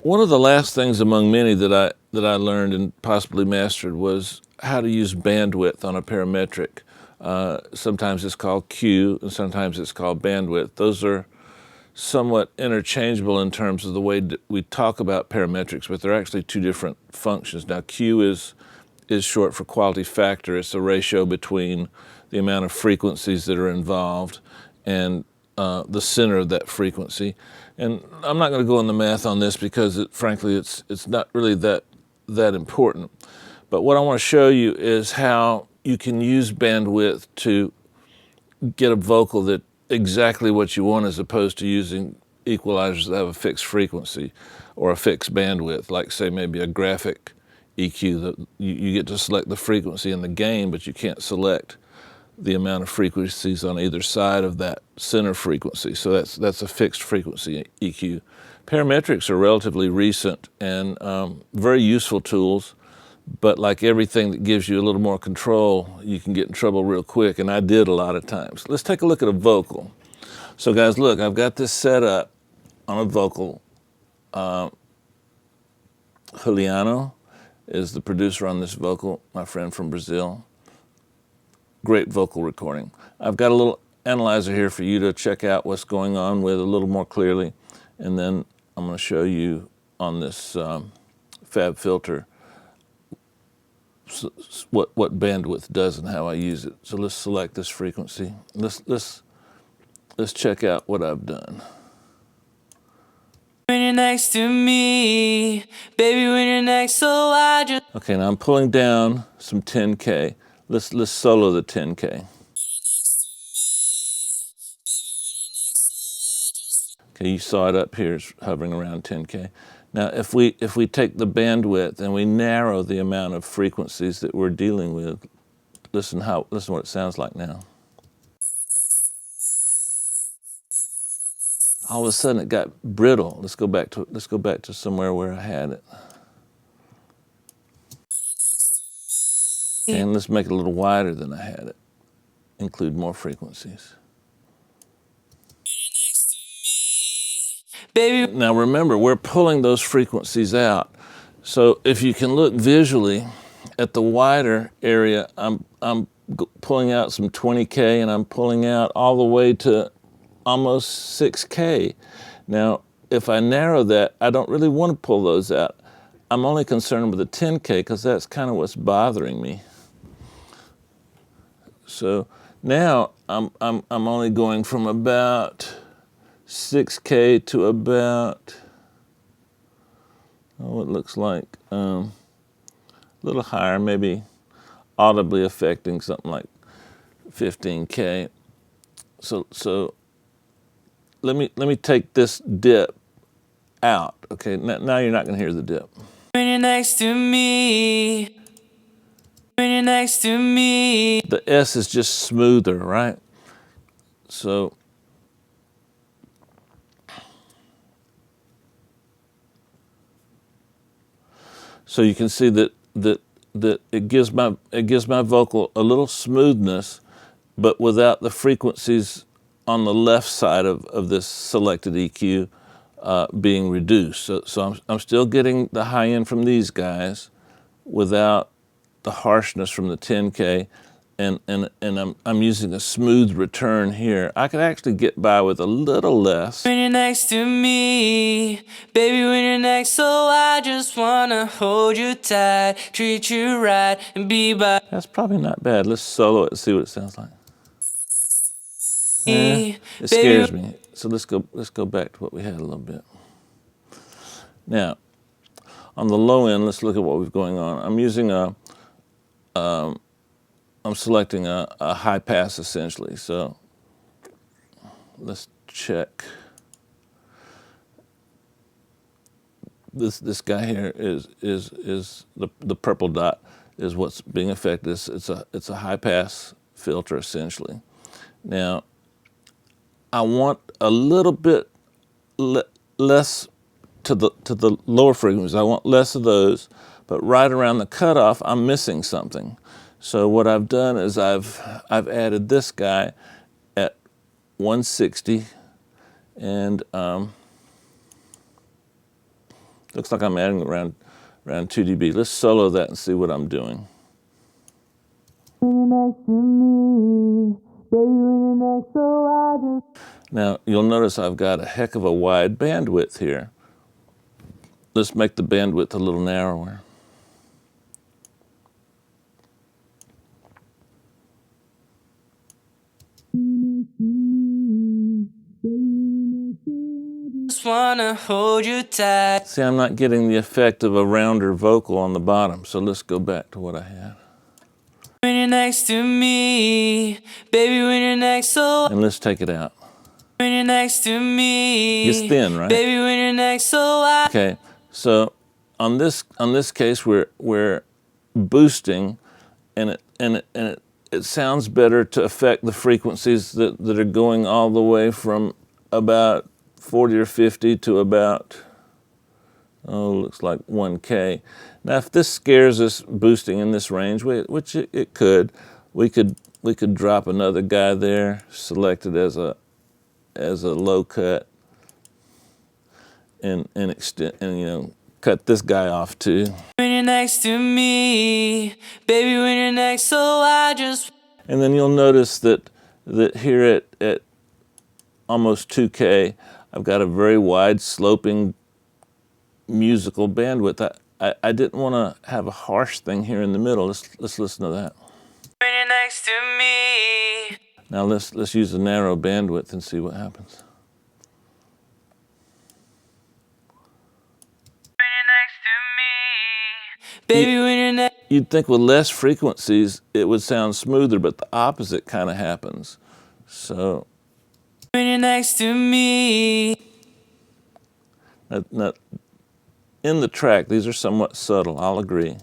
One of the last things among many that I learned and possibly mastered was how to use bandwidth on a parametric. Sometimes it's called Q and sometimes it's called bandwidth. Those are somewhat interchangeable in terms of the way we talk about parametrics, but they're actually two different functions. Now, Q is short for quality factor. It's a ratio between the amount of frequencies that are involved and the center of that frequency. And I'm not going to go into math on this because, frankly, it's not really that important. But what I want to show you is how you can use bandwidth to get a vocal that exactly what you want, as opposed to using equalizers that have a fixed frequency or a fixed bandwidth, like say maybe a graphic EQ that you get to select the frequency and the gain, but you can't select the amount of frequencies on either side of that center frequency. So that's a fixed frequency EQ. Parametrics are relatively recent and very useful tools, but like everything that gives you a little more control, you can get in trouble real quick, and I did a lot of times. Let's take a look at a vocal. So guys, look, I've got this set up on a vocal. Juliano is the producer on this vocal, my friend from Brazil. Great vocal recording. I've got a little analyzer here for you to check out what's going on with a little more clearly, and then I'm going to show you on this fab filter what bandwidth does and how I use it. So let's select this frequency. Let's check out what I've done. When you're next to me, baby, when you're next, so I just... Okay, now I'm pulling down some 10K. Let's solo the 10K. Okay, you saw it up here, it's hovering around 10K. Now, if we take the bandwidth and we narrow the amount of frequencies that we're dealing with, listen what it sounds like now. All of a sudden, it got brittle. Let's go back to somewhere where I had it. And let's make it a little wider than I had it. Include more frequencies. Baby. Now remember, we're pulling those frequencies out. So if you can look visually at the wider area, I'm pulling out some 20K, and I'm pulling out all the way to almost 6K. Now, if I narrow that, I don't really want to pull those out. I'm only concerned with the 10K because that's kind of what's bothering me. So now I'm only going from about 6K to about, it looks like a little higher, maybe audibly affecting something like 15K. So let me take this dip out. Okay, now you're not going to hear the dip. When you're next to me, when you're next to me. The S is just smoother, right? So you can see that it gives my vocal a little smoothness, but without the frequencies on the left side of this selected EQ being reduced. So I'm still getting the high end from these guys without the harshness from the 10K, and I'm using a smooth return here. I could actually get by with a little less. When you're next to me, baby, when you're next, so I just wanna hold you tight, treat you right, and be by. That's probably not bad. Let's solo it and see what it sounds like. It scares me. So let's go back to what we had a little bit. Now, on the low end, let's look at what we've going on. I'm using I'm selecting a high pass essentially. So let's check. This guy here is the purple dot is what's being affected. It's a high pass filter essentially. Now, I want a little bit less to the lower frequencies. I want less of those, but right around the cutoff, I'm missing something. So what I've done is I've added this guy at 160, and Looks like I'm adding around 2 dB. Let's solo that and see what I'm doing. Now, you'll notice I've got a heck of a wide bandwidth here. Let's make the bandwidth a little narrower. Just wanna hold you tight. See, I'm not getting the effect of a rounder vocal on the bottom, so let's go back to what I had. When you're next to me, baby, when you're next, so And let's take it out. when you're next to me, It's thin, right? baby, when you're next, so I Okay, so on this case, we're boosting, and it sounds better to affect the frequencies that are going all the way from about 40 or 50 to about, looks like 1K. Now, if this scares us boosting in this range, which it could, we could drop another guy there, select it as a low cut, and extend, and cut this guy off too. when you're next to me, baby, when you're next, so I just And then you'll notice that here at almost 2K, I've got a very wide sloping musical bandwidth. I didn't want to have a harsh thing here in the middle. Let's listen to that. when you're next to me. Now let's use a narrow bandwidth and see what happens. When you're next to me, baby, when you're next. You'd think with less frequencies it would sound smoother, but the opposite kind of happens. So When you're next to me, now, in the track, these are somewhat subtle, I'll agree.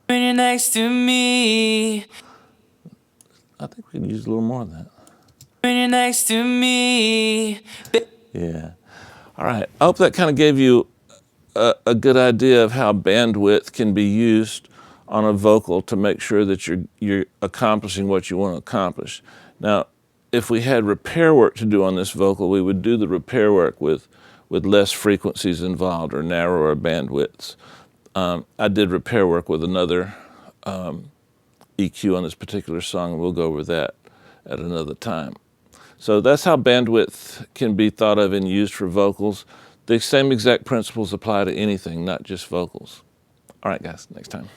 when you're next to me, I think we could use a little more of that. when you're next to me. Yeah. All right. I hope that kind of gave you a good idea of how bandwidth can be used on a vocal to make sure that you're accomplishing what you want to accomplish. Now, if we had repair work to do on this vocal, we would do the repair work with less frequencies involved or narrower bandwidths. I did repair work with another EQ on this particular song, and we'll go over that at another time. So that's how bandwidth can be thought of and used for vocals. The same exact principles apply to anything, not just vocals. All right, guys, next time.